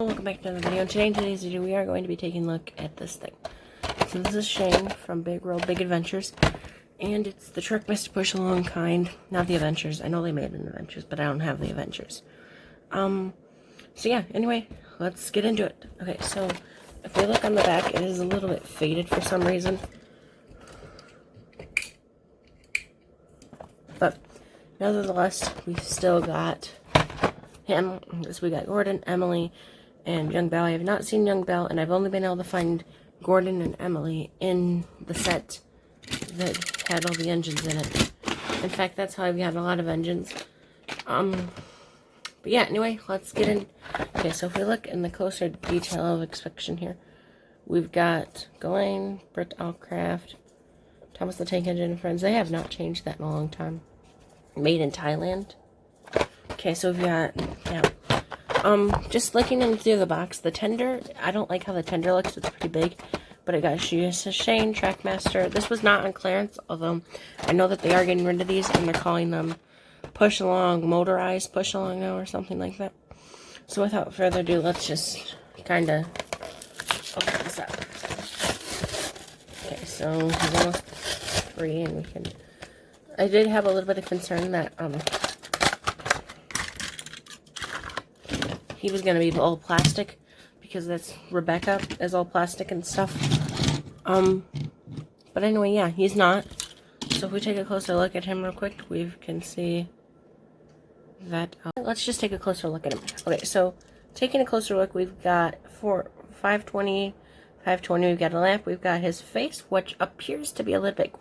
Welcome back to another video. Today in today's video we are going to be taking a look at this thing. So this is Shane from Big World Big Adventures, and it's the Trackmaster push along kind, not the Adventures. I know they made an Adventures, but I don't have the Adventures. So yeah, anyway, let's get into it. Okay, so if we look on the back, it is a little bit faded for some reason. But nevertheless, we've still got him. So we got Gordon, Emily, and Young Belle. I have not seen Young Belle, and I've only been able to find Gordon and Emily in the set that had all the engines in it. In fact, that's how I've got a lot of engines. But yeah, anyway, let's get in. Okay, so if we look in the closer detail of inspection here, we've got Ghislaine, Britt Allcraft, Thomas the Tank Engine and Friends. They have not changed that in a long time. Made in Thailand. Okay, so we've got, yeah. Just looking in through the box, the tender, I don't like how the tender looks. It's pretty big, but it got Shane, Trackmaster. This was not on clearance, although I know that they are getting rid of these, and they're calling them push along, motorized push along now, or something like that. So without further ado, let's just kind of open this up. Okay, so he's almost free, and we can. I did have a little bit of concern that he was going to be all plastic, because that's Rebecca is all plastic and stuff. But anyway, yeah, he's not. So if we take a closer look at him real quick, we can see that. Let's just take a closer look at him. Okay, so taking a closer look, we've got 520, we've got a lamp, we've got his face, which appears to be a little bit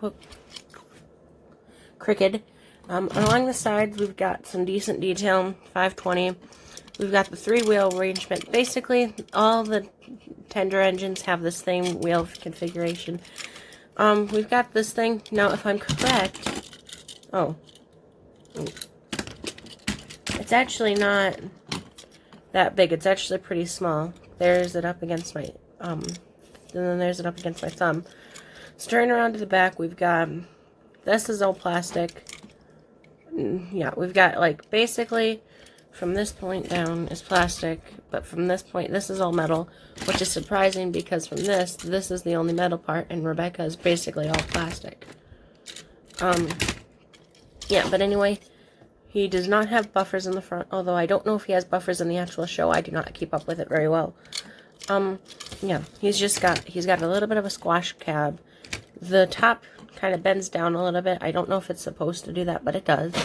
crooked. Along the sides, we've got some decent detail, 520. We've got the 3-wheel arrangement. Basically, all the tender engines have this same wheel configuration. We've got this thing. Now, if I'm correct... Oh. It's actually not that big. It's actually pretty small. There's it up against my... and then there's it up against my thumb. So turning around to the back, we've got... This is all plastic. Yeah, we've got, like, basically... From this point down is plastic, but from this point, this is all metal, which is surprising because from this is the only metal part, and Rebecca is basically all plastic. Yeah, but anyway, he does not have buffers in the front, although I don't know if he has buffers in the actual show. I do not keep up with it very well. Yeah, he's got a little bit of a squash cab. The top kind of bends down a little bit. I don't know if it's supposed to do that, but it does.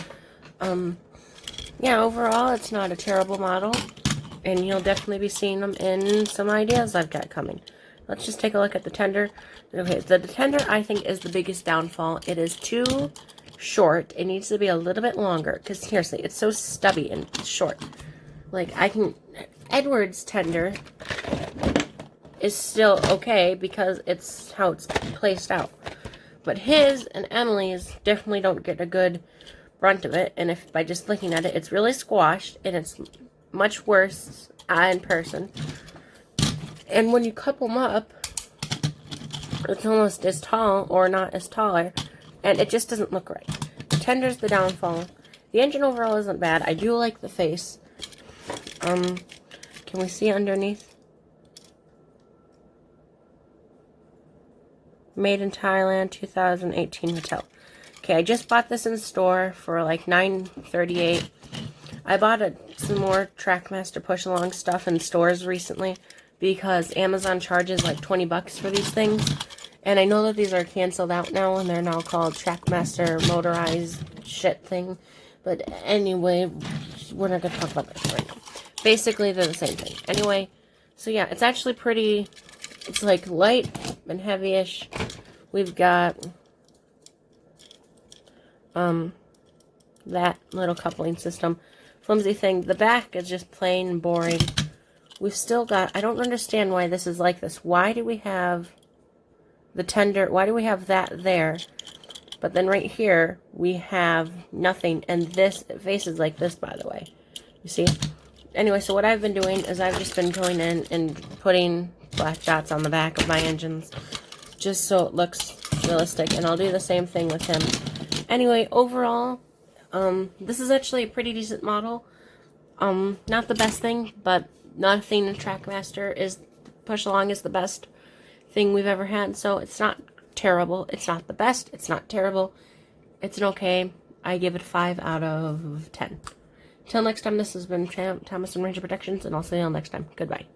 Yeah, overall, it's not a terrible model, and you'll definitely be seeing them in some ideas I've got coming. Let's just take a look at the tender. Okay, the tender, I think, is the biggest downfall. It is too short. It needs to be a little bit longer, because seriously, it's so stubby and short. Like, Edward's tender is still okay, because it's how it's placed out. But his and Emily's definitely don't get a good brunt of it, and if by just looking at it, it's really squashed, and it's much worse in person. And when you couple them up, it's almost as tall or not as taller, and it just doesn't look right. The tender's the downfall. The engine overall isn't bad. I do like the face. Can we see underneath? Made in Thailand, 2018 Mattel. Okay, I just bought this in the store for like $9.38. I bought some more Trackmaster push-along stuff in stores recently because Amazon charges like 20 bucks for these things. And I know that these are canceled out now, and they're now called Trackmaster motorized shit thing. But anyway, we're not going to talk about this right now. Basically, they're the same thing. Anyway, so yeah, it's actually pretty, it's like light and heavy-ish. We've got... that little coupling system. Flimsy thing. The back is just plain boring. We've still got... I don't understand why this is like this. Why do we have the tender... Why do we have that there? But then right here, we have nothing. And this it faces like this, by the way. You see? Anyway, so what I've been doing is I've just been going in and putting black dots on the back of my engines. Just so it looks realistic. And I'll do the same thing with him. Anyway, overall, this is actually a pretty decent model. Not the best thing, but nothing in Trackmaster is push along is the best thing we've ever had. So it's not terrible. It's not the best. It's not terrible. It's an okay. I give it 5 out of 10. Till next time, this has been Thomas and Ranger Productions, and I'll see you all next time. Goodbye.